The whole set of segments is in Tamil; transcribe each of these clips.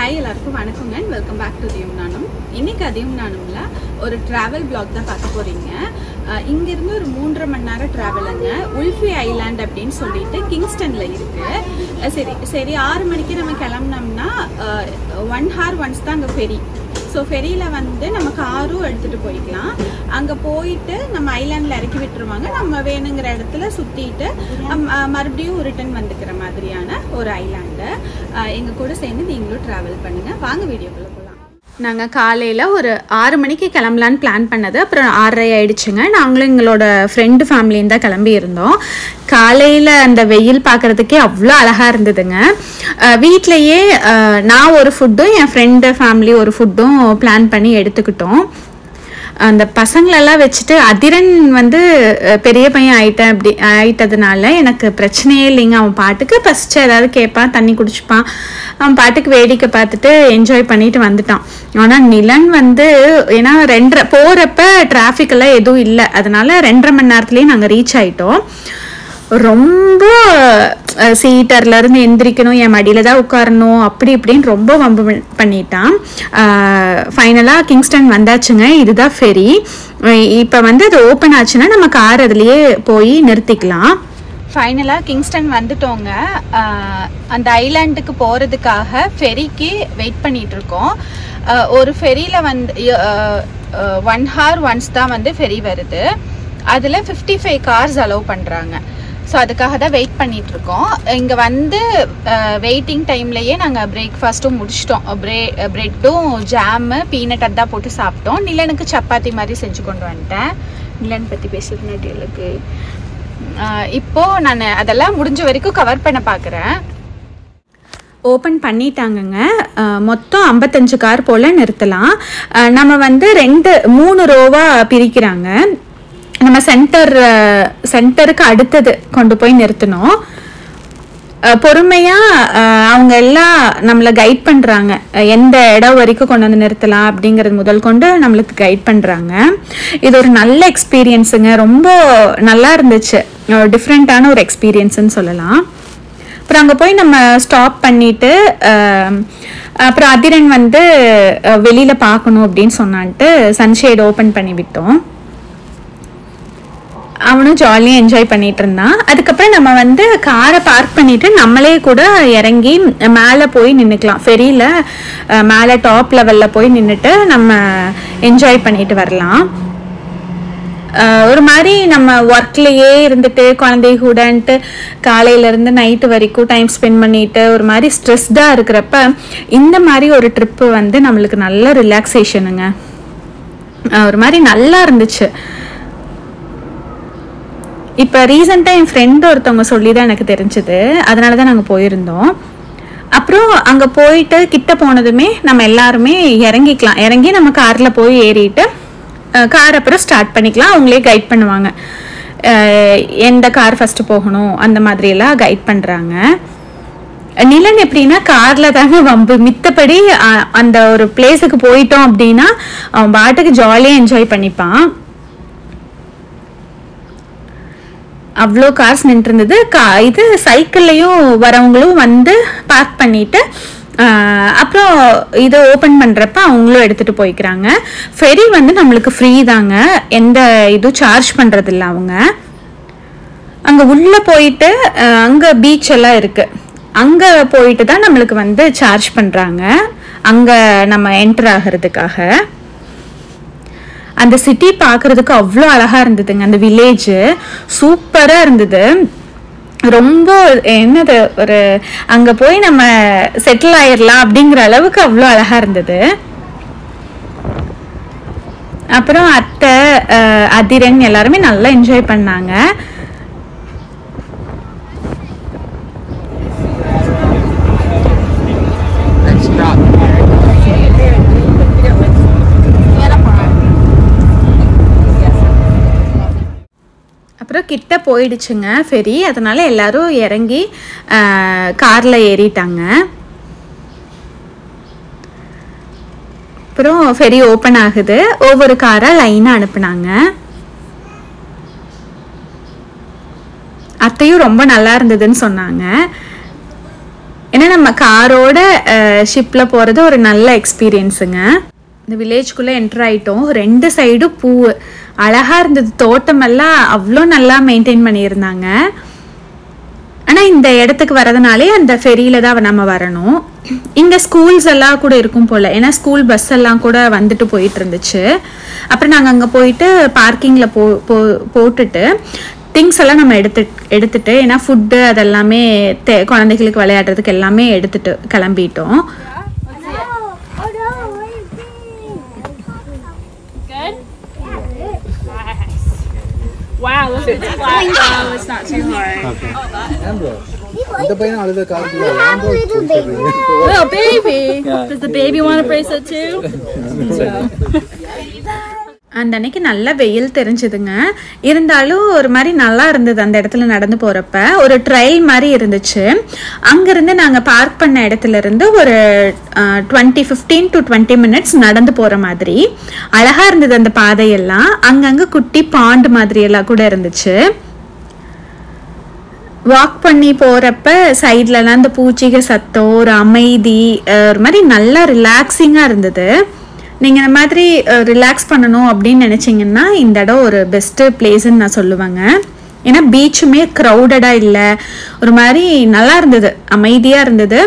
Hi, எல்லாருக்கும் வணக்கங்க and welcome back to Adiyum Nanam. இன்னைக்கு Adiyum Nanamல ஒரு travel vlog தான் பார்க்க போறீங்க. இங்க இருந்து ஒரு 3.5 மணி நேரம் டிராவலுங்க. உல்ஃபி ஐலாண்ட் அப்படினு சொல்லிட்டு கிங்ஸ்டன்ல இருக்கு. சரி 6 மணிக்கு நம்ம கிளம்பனோம்னா 1 hour once தான் அங்க ஃபெரி. ஸோ ஃபெரியில் வந்து நம்ம காரும் எடுத்துகிட்டு போய்க்கலாம். அங்கே போயிட்டு நம்ம ஐலாண்டில் இறக்கி விட்டுருவாங்க. நம்ம வேணுங்கிற இடத்துல சுற்றிட்டு மறுபடியும் ரிட்டர்ன் வந்துக்கிற மாதிரியான ஒரு ஐலாண்டு. எங்கள் கூட சேர்ந்து நீங்களும் ட்ராவல் பண்ணுங்கள். வாங்க வீடியோக்குள்ளே போகலாம். நாங்கள் காலையில் ஒரு 6 மணிக்கு கிளம்பலான்னு பிளான் பண்ணது. அப்புறம் 6:30 ஆயிடுச்சுங்க. நாங்களும் எங்களோட ஃப்ரெண்டு ஃபேமிலியும் தான் கிளம்பி இருந்தோம். காலையில் அந்த வெயில் பார்க்குறதுக்கே அவ்வளோ அழகாக இருந்ததுங்க. வீட்டிலையே நான் ஒரு ஃபுட்டும் என் ஃப்ரெண்டு ஃபேமிலி ஒரு ஃபுட்டும் பிளான் பண்ணி எடுத்துக்கிட்டோம். அந்த பசங்களெல்லாம் வச்சுட்டு அதிரன் வந்து பெரிய பையன் ஆயிட்டதுனால எனக்கு பிரச்சனையே இல்லைங்க. அவன் பாட்டுக்கு ஃபஸ்ட்டு ஏதாவது கேட்பான், தண்ணி குடிச்சுப்பான், அவன் பாட்டுக்கு வேடிக்கை பார்த்துட்டு என்ஜாய் பண்ணிட்டு வந்துட்டான். ஆனால் நிலன் வந்து ஏன்னா போகிறப்ப டிராஃபிக் எல்லாம் எதுவும் இல்லை, அதனால 2.5 மணி நேரத்துலேயே நாங்கள் ரீச் ஆகிட்டோம். ரொம்ப சீட்டர்லேருந்து எந்திரிக்கணும், என் மடியில் தான் உட்காரணும், அப்படி இப்படின்னு ரொம்ப வம்பு பண்ணிட்டான். ஃபைனலாக கிங்ஸ்டன் வந்தாச்சுங்க. இதுதான் ஃபெரி. இப்போ வந்து அது ஓப்பன் ஆச்சுன்னா நம்ம கார் அதுலேயே போய் நிறுத்திக்கலாம். ஃபைனலாக கிங்ஸ்டன் வந்துட்டோங்க. அந்த ஐலாண்டுக்கு போகிறதுக்காக ஃபெரிக்கு வெயிட் பண்ணிகிட்ருக்கோம். ஒரு ஃபெரியில் வந்து 1 hour once தான் வந்து ஃபெரி வருது. அதில் 55 cars அலோவ் பண்ணுறாங்க. ஸோ அதுக்காக தான் வெயிட் பண்ணிகிட்ருக்கோம். இங்கே வந்து வெயிட்டிங் டைம்லேயே நாங்கள் பிரேக்ஃபாஸ்ட்டும் முடிச்சிட்டோம். ப்ரெட்டும் ஜாமு பீனட் அதான் போட்டு சாப்பிட்டோம். நிலனுக்கு சப்பாத்தி மாதிரி செஞ்சு கொண்டு வந்துட்டேன். நிலன் பற்றி பேசுகிறேன் எனக்கு. இப்போது நான் அதெல்லாம் முடிஞ்ச வரைக்கும் கவர் பண்ண பார்க்குறேன். ஓப்பன் பண்ணிட்டாங்கங்க. மொத்தம் 55 கார் போல் நிறுத்தலாம். நம்ம வந்து 3 ரோவாக பிரிக்கிறாங்க. நம்ம சென்டருக்கு அடுத்தது கொண்டு போய் நிறுத்தணும். பொறுமையாக அவங்க எல்லாம் நம்மளை கைட் பண்ணுறாங்க. எந்த இடம் வரைக்கும் கொண்டு வந்து நிறுத்தலாம் அப்படிங்கிறது முதல் கொண்டு நம்மளுக்கு கைட் பண்ணுறாங்க. இது ஒரு நல்ல எக்ஸ்பீரியன்ஸுங்க. ரொம்ப நல்லா இருந்துச்சு. டிஃப்ரெண்ட்டான ஒரு எக்ஸ்பீரியன்ஸுன்னு சொல்லலாம். அப்புறம் அங்கே போய் நம்ம ஸ்டாப் பண்ணிவிட்டு அப்புறம் அதிரன் வந்து வெளியில் பார்க்கணும் அப்படின்னு சொன்னான்ட்டு சன்ஷேட் ஓப்பன் பண்ணி விட்டோம். அவனும் ஜாலியாக என்ஜாய் பண்ணிட்டு இருந்தான். அதுக்கப்புறம் நம்ம வந்து காரை பார்க் பண்ணிட்டு நம்மளே கூட இறங்கி மேலே போய் நின்றுக்கலாம். ஃபெரியில் மேலே டாப் லெவலில் போய் நின்றுட்டு நம்ம என்ஜாய் பண்ணிட்டு வரலாம். ஒரு மாதிரி நம்ம ஒர்க்லேயே இருந்துட்டு குழந்தை கூடன்ட்டு காலையிலேருந்து நைட்டு வரைக்கும் டைம் ஸ்பெண்ட் பண்ணிட்டு ஒரு மாதிரி ஸ்ட்ரெஸ்டாக இருக்கிறப்ப இந்த மாதிரி ஒரு ட்ரிப்பு வந்து நம்மளுக்கு நல்ல ரிலாக்ஸேஷனுங்க. ஒரு மாதிரி நல்லா இருந்துச்சு. இப்போ ரீசெண்டாக என் ஃப்ரெண்டு ஒருத்தவங்க சொல்லி தான் எனக்கு தெரிஞ்சுது. அதனால தான் நாங்கள் போயிருந்தோம். அப்புறம் அங்கே போயிட்டு கிட்ட போனதுமே நம்ம எல்லாருமே இறங்கிக்கலாம். இறங்கி நம்ம காரில் போய் ஏறிட்டு கார் அப்புறம் ஸ்டார்ட் பண்ணிக்கலாம். அவங்களே கைட் பண்ணுவாங்க. எந்த கார் ஃபஸ்ட்டு போகணும் அந்த மாதிரியெல்லாம் கைட் பண்ணுறாங்க. நிலன் எப்படின்னா காரில் தாங்க வம்பு. மித்தபடி அந்த ஒரு பிளேஸுக்கு போயிட்டோம் அப்படின்னா அவன் பாட்டுக்கு ஜாலியாக என்ஜாய் பண்ணிப்பான். அவ்வளோ கார்ஸ் நின்றுருந்தது. இது சைக்கிள்லையும் வரவங்களும் வந்து பார்க் பண்ணிவிட்டு அப்புறம் இதை ஓப்பன் பண்ணுறப்ப அவங்களும் எடுத்துகிட்டு போய்க்கிறாங்க. ஃபெரி வந்து நம்மளுக்கு ஃப்ரீ தாங்க, எந்த இதுவும் சார்ஜ் பண்ணுறதில்ல அவங்க. அங்கே உள்ளே போயிட்டு அங்கே பீச் எல்லாம் இருக்குது. அங்கே போயிட்டு தான் நம்மளுக்கு வந்து சார்ஜ் பண்ணுறாங்க அங்கே நம்ம என்டர் ஆகிறதுக்காக. அந்த சிட்டி பார்க்குறதுக்கு அவ்வளோ அழகாக இருந்ததுங்க. அந்த வில்லேஜு சூப்பராக இருந்தது. ரொம்ப என்னது ஒரு அங்கே போய் நம்ம செட்டில் ஆயிடலாம் அப்படிங்கிற அளவுக்கு அவ்வளோ அழகாக இருந்தது. அப்புறம் அத்தை அதிரன் எல்லாருமே நல்லா என்ஜாய் பண்ணாங்க. அப்புறம் கிட்ட போயிடுச்சுங்க ஃபெரி. அதனால எல்லாரும் இறங்கி காரில் ஏறிட்டாங்க. அப்புறம் ஃபெரி ஓப்பன் ஆகுது. ஒவ்வொரு காராக லைனாக அனுப்புனாங்க. அத்தையும் ரொம்ப நல்லா இருந்ததுன்னு சொன்னாங்க. ஏன்னா நம்ம காரோட ஷிப்பில் போகிறது ஒரு நல்ல எக்ஸ்பீரியன்ஸுங்க. இந்த வில்லேஜ்குள்ளே என்டர் ஆகிட்டோம். 2 சைடும் பூ அழகாக இருந்தது. தோட்டமெல்லாம் அவ்வளோ நல்லா மெயின்டைன் பண்ணியிருந்தாங்க. ஆனால் இந்த இடத்துக்கு வரதுனாலே அந்த ஃபெரியில் தான் நம்ம வரணும். இங்கே ஸ்கூல்ஸ் எல்லாம் கூட இருக்கும் போல், ஏன்னா ஸ்கூல் பஸ் எல்லாம் கூட வந்துட்டு போயிட்டு இருந்துச்சு. அப்புறம் நாங்கள் அங்கே போயிட்டு பார்க்கிங்கில் போட்டுட்டு திங்ஸ் எல்லாம் நம்ம எடுத்துட்டு ஏன்னா ஃபுட்டு அதெல்லாமே குழந்தைகளுக்கு விளையாடுறதுக்கு எல்லாமே எடுத்துட்டு கிளம்பிட்டோம். Wow, look at that. Wow, it's not too hard. Okay. The baby aluda kaarukku. Little baby. Does the baby want a bracelet too? அந்த அன்னைக்கு நல்லா வெயில் தெரிஞ்சுதுங்க. இருந்தாலும் ஒரு மாதிரி நல்லா இருந்தது. அந்த இடத்துல நடந்து போகிறப்ப ஒரு ட்ரைல் மாதிரி இருந்துச்சு. அங்கேருந்து நாங்கள் பார்க் பண்ண இடத்துல இருந்து ஒரு 15 to 20 minutes நடந்து போகிற மாதிரி அழகாக இருந்தது அந்த பாதையெல்லாம். அங்கங்கே குட்டி பாண்டு மாதிரி எல்லாம் கூட இருந்துச்சு. வாக் பண்ணி போகிறப்ப சைட்லலாம் அந்த பூச்சிகை சத்தம், ஒரு அமைதி, ஒரு மாதிரி நல்லா ரிலாக்ஸிங்காக இருந்தது. நீங்கள் இந்த மாதிரி ரிலாக்ஸ் பண்ணணும் அப்படின்னு நினச்சிங்கன்னா இந்த இடம் ஒரு பெஸ்ட்டு பிளேஸ்ன்னு நான் சொல்லுவேங்க. ஏன்னா பீச்சுமே க்ரௌடடாக இல்லை, ஒரு மாதிரி நல்லா இருந்தது, அமைதியாக இருந்தது.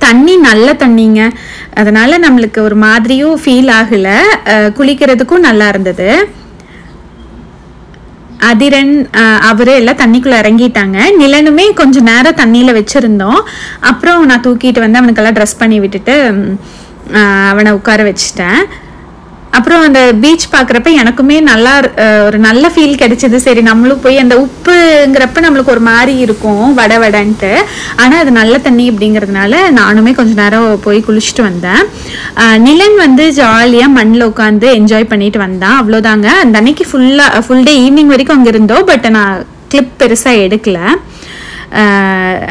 தண்ணி நல்ல தண்ணிங்க, அதனால் நம்மளுக்கு ஒரு மாதிரியும் ஃபீல் ஆகலை. குளிக்கிறதுக்கும் நல்லா இருந்தது. அதிரன் அவரு எல்லாம் தண்ணிக்குள்ளே இறங்கிட்டாங்க. நிலனுமே கொஞ்சம் நேரம் தண்ணியில் வச்சுருந்தோம். அப்புறம் நான் தூக்கிட்டு வந்து அவனுக்கெல்லாம் ட்ரெஸ் பண்ணி விட்டுட்டு அவனை உட்கார வச்சுட்டேன். அப்புறம் அந்த பீச் பார்க்குறப்ப எனக்குமே நல்லா ஒரு நல்ல ஃபீல் கிடைச்சிது. சரி நம்மளும் போய் அந்த உப்புங்கிறப்ப நம்மளுக்கு ஒரு மாதிரி இருக்கும் வடன்ட்டு, ஆனால் அது நல்ல தண்ணி அப்படிங்கிறதுனால நானுமே கொஞ்சம் நேரம் போய் குளிச்சுட்டு வந்தேன். நிலன் வந்து ஜாலியாக மண்ணில் உட்காந்து என்ஜாய் பண்ணிட்டு வந்தான். அவ்வளோதாங்க. அந்த அன்னைக்கு ஃபுல் டே ஈவினிங் வரைக்கும் அங்கே இருந்தோம். பட் நான் கிளிப் பெருசாக எடுக்கல.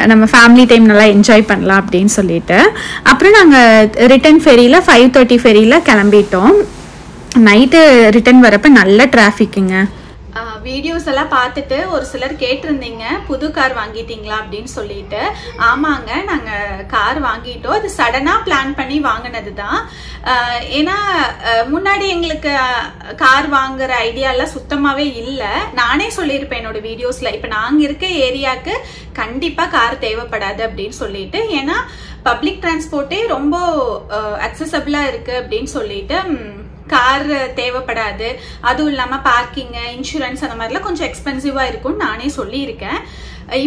நம்ம ஃபேமிலி டைம் நல்லா என்ஜாய் பண்ணலாம் அப்படின்னு சொல்லிட்டு அப்புறம் நாங்கள் ரிட்டன் ஃபெரியில் 5:30 ஃபெரியில் கிளம்பிட்டோம். நைட்டு ரிட்டன் வரப்போ நல்ல டிராஃபிக்குங்க. வீடியோஸ் எல்லாம் பார்த்துட்டு ஒரு சிலர் கேட்டிருந்தீங்க புது கார் வாங்கிட்டீங்களா அப்படின்னு சொல்லிட்டு. ஆமாங்க, நாங்கள் கார் வாங்கிட்டோம். அது சடனாக பிளான் பண்ணி வாங்கினது தான். ஏன்னா முன்னாடி எங்களுக்கு கார் வாங்குற ஐடியாலாம் சுத்தமாகவே இல்லை. நானே சொல்லியிருப்பேன் என்னோட வீடியோஸில், இப்போ நாங்கள் இருக்க ஏரியாவுக்கு கண்டிப்பாக கார் தேவைப்படாது அப்படின்னு சொல்லிட்டு. ஏன்னா பப்ளிக் டிரான்ஸ்போர்ட்டே ரொம்ப அக்சசபிளாக இருக்குது அப்படின்னு சொல்லிட்டு கார் தேவைப்படாது. அதுவும் இல்லாமல் பார்க்கிங்கு, இன்சூரன்ஸ் அந்த மாதிரிலாம் கொஞ்சம் எக்ஸ்பென்சிவாக இருக்கும்னு நானே சொல்லியிருக்கேன்.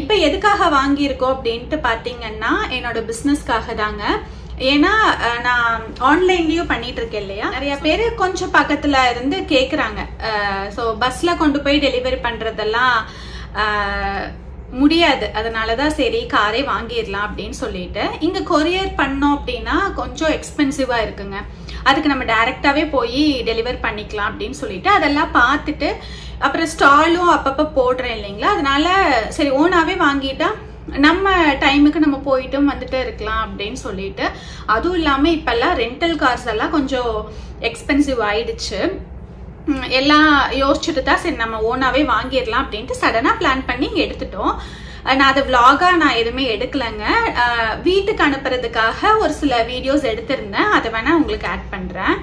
இப்போ எதுக்காக வாங்கியிருக்கோம் அப்படின்ட்டு பார்த்தீங்கன்னா என்னோட பிஸ்னஸ்க்காக தாங்க. ஏன்னா நான் ஆன்லைன்லயும் பண்ணிட்டு இருக்கேன் இல்லையா, நிறைய பேர் கொஞ்சம் பக்கத்துல இருந்து கேக்குறாங்க. ஸோ பஸ்ல கொண்டு போய் டெலிவரி பண்றதெல்லாம் முடியாது. அதனாலதான் சரி காரே வாங்கிடலாம் அப்படின்னு சொல்லிட்டு. இங்க கொரியர் பண்ணோம் அப்படின்னா கொஞ்சம் எக்ஸ்பென்சிவா இருக்குங்க. அதுக்கு நம்ம டைரக்டாவே போய் டெலிவர் பண்ணிக்கலாம் அப்படின்னு சொல்லிட்டு அதெல்லாம் பார்த்துட்டு அப்புறம் ஸ்டாலும் அப்பப்போ போடுறேன் இல்லைங்களா, அதனால சரி ஓனாவே வாங்கிட்டா நம்ம டைமுக்கு நம்ம போயிட்டும் வந்துட்டு இருக்கலாம் அப்படின்னு சொல்லிட்டு. அதுவும் இல்லாமல் இப்பெல்லாம் ரெண்டல் கார்ஸ் எல்லாம் கொஞ்சம் எக்ஸ்பென்சிவ் ஆயிடுச்சு. எல்லாம் யோசிச்சுட்டு தான் சரி நம்ம ஓனாவே வாங்கிடலாம் அப்படின்ட்டு சடனாக பிளான் பண்ணி எடுத்துட்டோம். நான் அதை விளாகா நான் எதுவுமே எடுக்கலைங்க. வீட்டுக்கு அனுப்புறதுக்காக ஒரு சில வீடியோஸ் எடுத்திருந்தேன், அதை வேணா உங்களுக்கு ஆட் பண்ணுறேன்.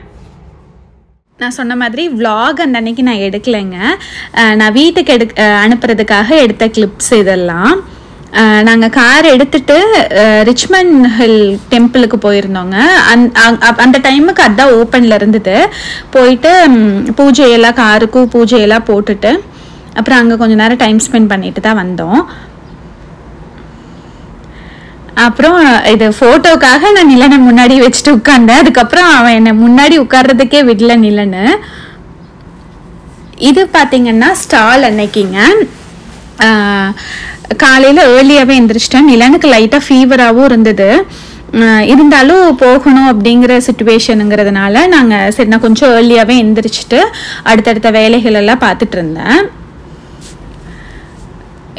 நான் சொன்ன மாதிரி விளாக் அந்த அன்னைக்கு நான் எடுக்கலைங்க. நான் வீட்டுக்கு அனுப்புறதுக்காக எடுத்த கிளிப்ஸ் இதெல்லாம். நாங்கள் கார் எடுத்துட்டு ரிச்மண்ட் ஹில் டெம்பிளுக்கு போயிருந்தோங்க. அந்த டைமுக்கு அதுதான் ஓப்பனில் இருந்தது. போயிட்டு பூஜையெல்லாம் காருக்கும் பூஜையெல்லாம் போட்டுட்டு அப்புறம் அங்கே கொஞ்சம் நேரம் டைம் ஸ்பெண்ட் பண்ணிட்டு தான் வந்தோம். அப்புறம் இது ஃபோட்டோக்காக நான் நிலனை முன்னாடி வச்சுட்டு உட்கார்ந்தேன். அதுக்கப்புறம் அவன் என்னை முன்னாடி உட்கார்றதுக்கே விடல நிலனு. இது பார்த்தீங்கன்னா ஸ்டால் அன்னைக்குங்க. காலையில் ஏர்லியாகவே எழுந்திரிச்சிட்டேன். நிலனுக்கு லைட்டாக ஃபீவராகவும் இருந்தது. இருந்தாலும் போகணும் அப்படிங்கிற சிச்சுவேஷனுங்கிறதுனால நாங்கள் சரி நான் கொஞ்சம் ஏர்லியாகவே எழுந்திரிச்சிட்டு அடுத்தடுத்த வேலைகள் எல்லாம் பார்த்துட்டு இருந்தேன்.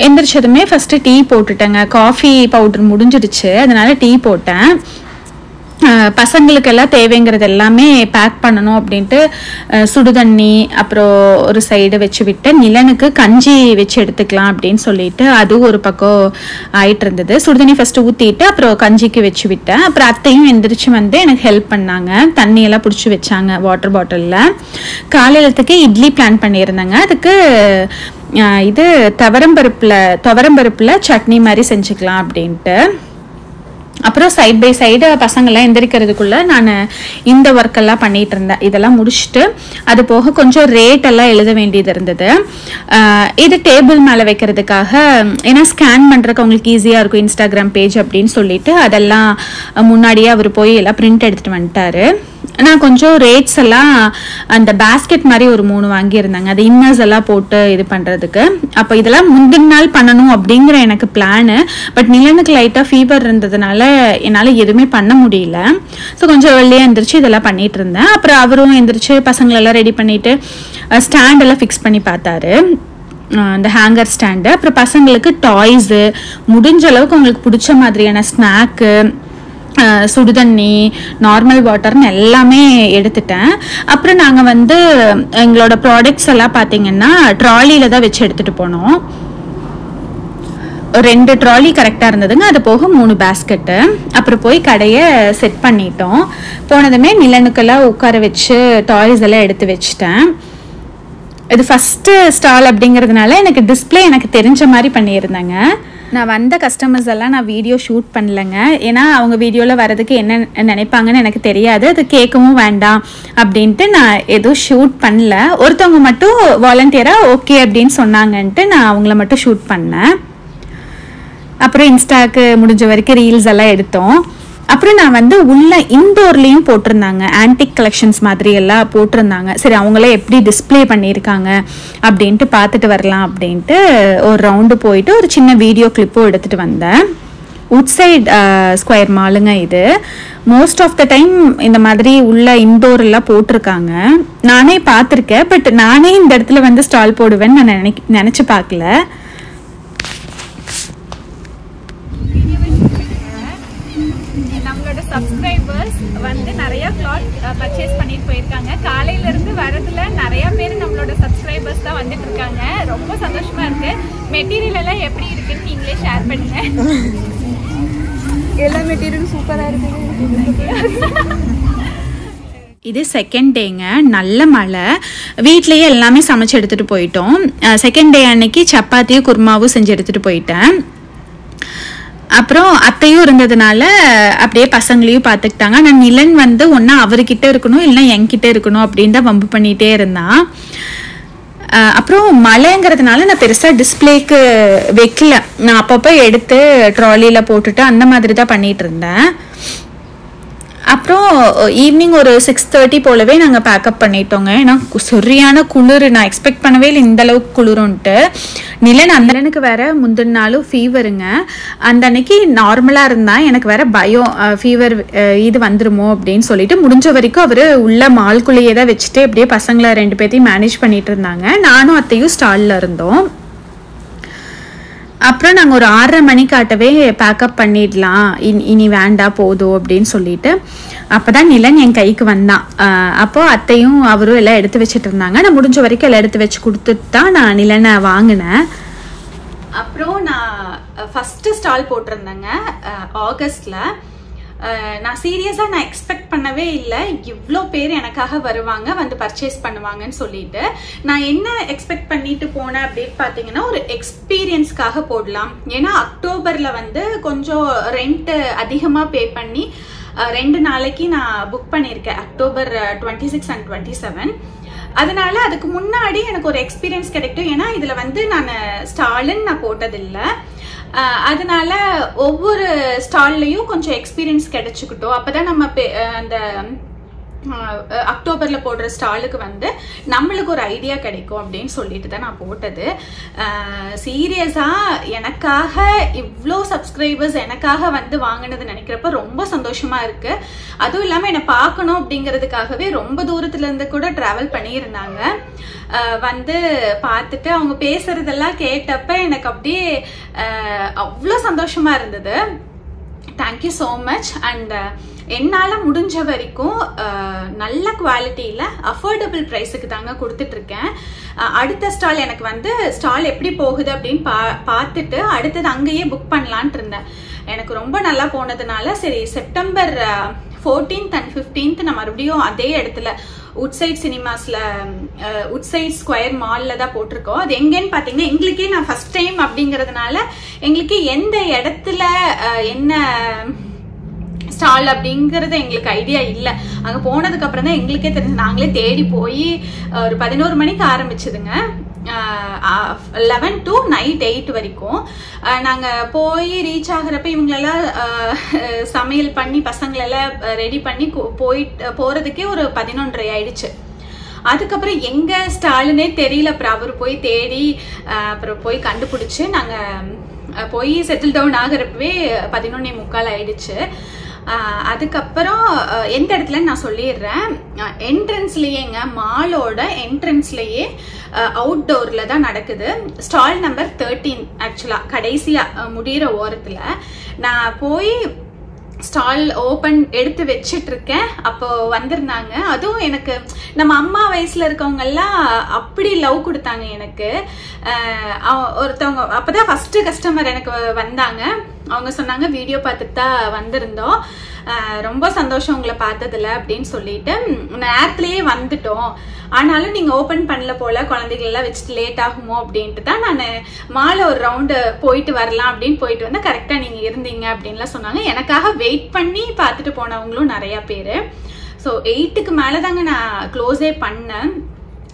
எந்திரிச்சதுமே ஃபஸ்ட்டு டீ போட்டுட்டேங்க. காஃபி பவுடர் முடிஞ்சிடுச்சு, அதனால டீ போட்டேன். பசங்களுக்கெல்லாம் தேவைங்கிறது எல்லாமே பேக் பண்ணணும் அப்படின்ட்டு சுடுதண்ணி அப்புறம் ஒரு சைடு வச்சு விட்டு நிலனுக்கு கஞ்சி வச்சு எடுத்துக்கலாம் அப்படின்னு சொல்லிட்டு அது ஒரு பக்கம் ஆயிட்டு இருந்தது. சுடுதண்ணி ஃபர்ஸ்ட் ஊற்றிட்டு அப்புறம் கஞ்சிக்கு வச்சு விட்டேன். அப்புறம் அத்தையும் எந்திரிச்சு வந்து எனக்கு ஹெல்ப் பண்ணாங்க, தண்ணியெல்லாம் பிடிச்சி வச்சாங்க வாட்டர் பாட்டிலில். காலையிலத்துக்கு இட்லி பிளான் பண்ணியிருந்தாங்க. அதுக்கு இது துவரம்பருப்பில் சட்னி மாதிரி செஞ்சுக்கலாம் அப்படின்ட்டு. அப்புறம் சைட் பை சைடு பசங்கள்லாம் எந்திரிக்கிறதுக்குள்ள நான் இந்த ஒர்க்கெல்லாம் பண்ணிட்டு இருந்தேன். இதெல்லாம் முடிச்சுட்டு அது போக கொஞ்சம் ரேட் எல்லாம் எழுத வேண்டியது இருந்தது. இது டேபிள் மேலே வைக்கிறதுக்காக, ஏன்னா ஸ்கேன் பண்ணுறதுக்கு அவங்களுக்கு ஈஸியாக இருக்கும் இன்ஸ்டாகிராம் பேஜ் அப்படின்னு சொல்லிட்டு அதெல்லாம் முன்னாடியே அவர் போய் எல்லாம் பிரிண்ட் எடுத்துகிட்டு வந்துட்டாரு. நான் கொஞ்சம் ரேட்ஸ் எல்லாம் அந்த பேஸ்கெட் மாதிரி ஒரு 3 வாங்கியிருந்தாங்க, அது இன்னர்ஸ் எல்லாம் போட்டு இது பண்ணுறதுக்கு. அப்போ இதெல்லாம் முந்தின நாள் பண்ணணும் அப்படிங்கிற எனக்கு பிளானு. பட் நிலனுக்கு லைட்டாக ஃபீவர் இருந்ததுனால என்னால் எதுவுமே பண்ண முடியல. ஸோ கொஞ்சம் வெளியே எந்திரிச்சு இதெல்லாம் பண்ணிட்டு இருந்தேன். அப்புறம் அவரும் எந்திரிச்சு பசங்களெல்லாம் ரெடி பண்ணிட்டு ஸ்டாண்டெல்லாம் ஃபிக்ஸ் பண்ணி பார்த்தாரு, இந்த ஹேங்கர் ஸ்டாண்டு. அப்புறம் பசங்களுக்கு டாய்ஸு, முடிஞ்ச அளவுக்கு அவங்களுக்கு பிடிச்ச மாதிரியான ஸ்நாக்கு, சுடுதண்ணி, நார்மல் வாட்டர்னு எல்லாமே எடுத்துட்டேன். அப்புறம் நாங்கள் வந்து எங்களோட ப்ராடக்ட்ஸ் எல்லாம் பார்த்தீங்கன்னா ட்ராலியில் தான் வச்சு எடுத்துகிட்டு போனோம். 2 ட்ராலி கரெக்டாக இருந்ததுங்க, அது போக 3 பேஸ்கெட்டு. அப்புறம் போய் கடையை செட் பண்ணிட்டோம். போனதுமே நிலனுக்கெல்லாம் உட்கார வச்சு டாய்ஸ் எல்லாம் எடுத்து வச்சுட்டேன். இது ஃபஸ்ட்டு ஸ்டால் அப்படிங்கிறதுனால எனக்கு டிஸ்பிளே எனக்கு தெரிஞ்ச மாதிரி பண்ணியிருந்தாங்க. நான் வந்த கஸ்டமர்ஸ் எல்லாம் நான் வீடியோ ஷூட் பண்ணலைங்க, ஏன்னா அவங்க வீடியோவில் வரதுக்கு என்ன நினைப்பாங்கன்னு எனக்கு தெரியாது, அது கேட்கவும் வேண்டாம் அப்படின்ட்டு நான் எதுவும் ஷூட் பண்ணல. ஒருத்தவங்க மட்டும் வாலண்டியராக ஓகே அப்படின்னு சொன்னாங்கன்ட்டு நான் அவங்கள மட்டும் ஷூட் பண்ணேன். அப்புறம் இன்ஸ்டாக்கு முடிஞ்ச வரைக்கும் ரீல்ஸ் எல்லாம் எடுத்தோம். அப்புறம் நான் வந்து உள்ள இன்டோர்லேயும் போட்டிருந்தாங்க, ஆன்டிக் கலெக்ஷன்ஸ் மாதிரி எல்லாம் போட்டிருந்தாங்க. சரி அவங்களே எப்படி டிஸ்பிளே பண்ணியிருக்காங்க அப்படின்ட்டு பார்த்துட்டு வரலாம் அப்படின்ட்டு ஒரு ரவுண்டு போயிட்டு ஒரு சின்ன வீடியோ கிளிப்பும் எடுத்துகிட்டு வந்தேன். உட்சைட் ஸ்கொயர் மாலுங்க இது. மோஸ்ட் ஆஃப் த டைம் இந்த மாதிரி உள்ள இன்டோர் எல்லாம் போட்டிருக்காங்க, நானே பார்த்துருக்கேன். பட் நானே இந்த இடத்துல வந்து ஸ்டால் போடுவேன்னு நான் நினச்சி பார்க்கல. நம்மளோட சப்ஸ்கிரைபர்ஸ் வந்து நிறைய கிளாத் பர்ச்சேஸ் பண்ணிட்டு போயிருக்காங்க. காலையில இருந்து வரதுல நிறைய பேர் நம்மளோட சப்ஸ்கிரைபர்ஸ் தான் வந்துட்டு இருக்காங்க. ரொம்ப சந்தோஷமா இருக்கு. மெட்டீரியல் எல்லாம் எப்படி இருக்குன்னு நீங்களே ஷேர் பண்ணுங்க. எல்லா மெட்டீரியலும் சூப்பரா இருக்கு. இது செகண்ட் டேங்க, நல்ல மழை. வீட்லேயே எல்லாமே சமைச்சு எடுத்துகிட்டு போயிட்டோம். செகண்ட் டே அன்னைக்கு சப்பாத்தியும் குருமாவும் செஞ்சு எடுத்துகிட்டு போயிட்டேன். அப்புறம் அத்தையும் இருந்ததுனால அப்படியே பசங்களையும் பார்த்துக்கிட்டாங்க. ஆனால் நிலன் வந்து ஒன்றா அவர்கிட்ட இருக்கணும் இல்லைன்னா என்கிட்ட இருக்கணும் அப்படின்னு தான் வம்பு பண்ணிகிட்டே இருந்தான். அப்புறம் மழைங்கிறதுனால நான் பெருசாக டிஸ்பிளேக்கு வைக்கல, நான் அப்பப்போ எடுத்து ட்ராலியில் போட்டுட்டு அந்த மாதிரி தான் பண்ணிகிட்டு இருந்தேன். அப்புறம் ஈவினிங் ஒரு 6:30 போலவே நாங்கள் பேக்கப் பண்ணிட்டோங்க. ஏன்னா சரியான குளிர், நான் எக்ஸ்பெக்ட் பண்ணவே இல்லை இந்த அளவுக்கு குளிருன்ட்டு. நிலனுக்கு வேற முந்தின நாளும் ஃபீவருங்க. அந்த அன்னைக்கு நார்மலாக இருந்தால் எனக்கு வேற பயம், ஃபீவர் இது வந்துருமோ அப்படின்னு சொல்லிட்டு முடிஞ்ச வரைக்கும் அவர் உள்ள மால்குள்ளேயே தான் வச்சுட்டு அப்படியே பசங்களை 2 பேர்த்தையும் மேனேஜ் பண்ணிட்டு இருந்தாங்க. நானும் அத்தையும் ஸ்டாலில் இருந்தோம். அப்புறம் நாங்கள் ஒரு 6:30 மணிக்காட்டவே பேக்கப் பண்ணிடலாம், இனி வேண்டாம் போதும் அப்படின்னு சொல்லிட்டு அப்போ தான் நிலன் என் கைக்கு வந்தான். அப்போது அத்தையும் அவரும் எல்லாம் எடுத்து வச்சுட்டு இருந்தாங்க. நான் முடிஞ்ச வரைக்கும் எல்லாம் எடுத்து வச்சு கொடுத்துட்டு தான் நான் நிலனை வாங்கினேன். அப்புறம் நான் ஃபஸ்ட்டு ஸ்டால் போட்டிருந்தேங்க ஆகஸ்டில். நான் சீரியஸாக நான் எக்ஸ்பெக்ட் பண்ணவே இல்லை இவ்வளோ பேர் எனக்காக வருவாங்க, வந்து பர்ச்சேஸ் பண்ணுவாங்கன்னு சொல்லிட்டு. நான் என்ன எக்ஸ்பெக்ட் பண்ணிட்டு போனேன் அப்படின்னு பார்த்தீங்கன்னா ஒரு எக்ஸ்பீரியன்ஸ்க்காக போடலாம். ஏன்னா அக்டோபரில் வந்து கொஞ்சம் ரெண்ட் அதிகமாக பே பண்ணி 2 நாளைக்கு நான் புக் பண்ணியிருக்கேன், அக்டோபர் 26 and 27. அதனால அதுக்கு முன்னாடி எனக்கு ஒரு எக்ஸ்பீரியன்ஸ் கிடைக்கும். ஏன்னா இதில் வந்து நான் ஸ்டாலுன்னு நான் போட்டதில்லை, அதனால ஒவ்வொரு ஸ்டால்லையும் கொஞ்சம் எக்ஸ்பீரியன்ஸ் கிடைச்சிக்கிட்டோம். அப்போதான் நம்ம அந்த அக்டோபரில் போடுற ஸ்டாலுக்கு வந்து நம்மளுக்கு ஒரு ஐடியா கிடைக்கும் அப்படின்னு சொல்லிட்டு தான் நான் போட்டது. சீரியஸாக எனக்காக இவ்வளோ சப்ஸ்கிரைபர்ஸ் எனக்காக வந்து வாங்கினது நினைக்கிறப்ப ரொம்ப சந்தோஷமாக இருக்குது. அதுவும் இல்லாமல் என்னை பார்க்கணும் அப்படிங்கிறதுக்காகவே ரொம்ப தூரத்துலேருந்து கூட ட்ராவல் பண்ணியிருந்தாங்க. வந்து பார்த்துட்டு அவங்க பேசுறதெல்லாம் கேட்டப்ப எனக்கு அப்படியே அவ்வளோ சந்தோஷமாக இருந்தது. Thank you so much. அண்ட் என்னால் முடிஞ்ச வரைக்கும் நல்ல குவாலிட்டியில் அஃபோர்டபுள் ப்ரைஸுக்கு தாங்க கொடுத்துட்ருக்கேன். அடுத்த ஸ்டால் எனக்கு வந்து ஸ்டால் எப்படி போகுது அப்படின்னு பார்த்துட்டு அடுத்தது அங்கேயே புக் பண்ணலான்ட்டு இருந்தேன். எனக்கு ரொம்ப நல்லா போனதுனால சரி செப்டம்பர் 14th and 15th நான் மறுபடியும் அதே இடத்துல உட்சைட் சினிமாஸ்ல உட்சைட் ஸ்கொயர் மால்ல தான் போட்டிருக்கோம். அது எங்கன்னு பாத்தீங்கன்னா எங்களுக்கே நான் ஃபர்ஸ்ட் டைம் அப்படிங்கறதுனால எங்களுக்கு எந்த இடத்துல என்ன ஸ்டால் அப்படிங்கறது எங்களுக்கு ஐடியா இல்லை. அங்க போனதுக்கு அப்புறம் தான் எங்களுக்கே தெரிஞ்சு நாங்களே தேடி போய் ஒரு 11 மணிக்கு ஆரம்பிச்சதுங்க. 11 to night 8 வரைக்கும் நாங்க போய் ரீச் ஆகிறப்ப இவங்களெல்லாம் சமையல் பண்ணி பசங்களெல்லாம் ரெடி பண்ணி போறதுக்கே ஒரு 11:30 ஆயிடுச்சு. அதுக்கப்புறம் எங்க ஸ்டாலுன்னே தெரியல. அப்புறம் அவர் போய் தேடி அப்புறம் போய் கண்டுபிடிச்சு நாங்க போய் செட்டில் டவுன் ஆகிறப்பவே 11:45 ஆயிடுச்சு. அதுக்கப்புறம் எந்த இடத்துல நான் சொல்லிடுறேன். என்ட்ரன்ஸ்லயேங்க மாலோட என்ட்ரன்ஸ்லயே அவுட்டோர்ல தான் நடக்குது. ஸ்டால் நம்பர் 13 ஆக்சுவலா கடைசியா முடிகிற ஓரத்துல நான் போய் ஸ்டால் ஓபன் எடுத்து வச்சிட்டு இருக்கேன். அப்போ வந்திருந்தாங்க. அதுவும் எனக்கு நம்ம அம்மா வயசுல இருக்கவங்க எல்லாம் அப்படி லவ் கொடுத்தாங்க எனக்கு. ஒருத்தவங்க அப்பதான் ஃபர்ஸ்ட் கஸ்டமர் எனக்கு வந்தாங்க. அவங்க சொன்னாங்க வீடியோ பார்த்துட்டு தான் வந்திருந்தோம், ரொம்ப சந்தோஷம் உங்களை பார்த்ததுல அப்படின்னு சொல்லிட்டு நேரத்திலேயே வந்துட்டோம். ஆனாலும் நீங்க ஓபன் பண்ணல போல, குழந்தைகள் எல்லாம் வச்சுட்டு லேட் ஆகுமோ அப்படின்ட்டு தான் நான் மாலை ஒரு ரவுண்டு போயிட்டு வரலாம் அப்படின்னு போயிட்டு வந்தா கரெக்டா நீங்க இருந்தீங்க அப்படின்லாம் சொன்னாங்க. எனக்காக வெயிட் பண்ணி பார்த்துட்டு போனவங்களும் நிறைய பேரு. ஸோ 8க்கு மேலதாங்க நான் க்ளோஸே பண்ணேன்.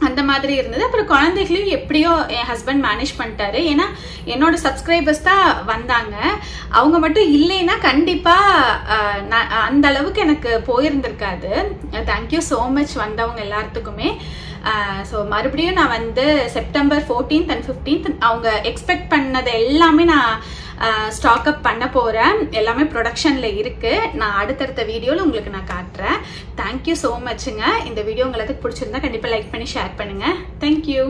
அந்த மாதிரி இருந்தது. அப்புறம் குழந்தைகளையும் எப்படியோ என் ஹஸ்பண்ட் மேனேஜ் பண்ணிட்டாரு. ஏன்னா என்னோட சப்ஸ்கிரைபர்ஸ் தான் வந்தாங்க. அவங்க மட்டும் இல்லைன்னா கண்டிப்பா அந்த அளவுக்கு எனக்கு போயிருந்திருக்காது. தேங்க்யூ ஸோ மச் வந்தவங்க எல்லாத்துக்குமே. ஸோ மறுபடியும் நான் வந்து செப்டம்பர் 14th and 15th அவங்க எக்ஸ்பெக்ட் பண்ணது எல்லாமே நான் ஸ்டாக் அப் பண்ண போறேன். எல்லாமே ப்ரொடக்ஷன்ல இருக்கு. நான் அடுத்தடுத்த வீடியோல உங்களுக்கு நான் காட்டுறேன். தேங்க்யூ ஸோ மச்சுங்க. இந்த வீடியோ உங்களுக்கு பிடிச்சிருந்தா கண்டிப்பா லைக் பண்ணி ஷேர் பண்ணுங்க. தேங்க்யூ.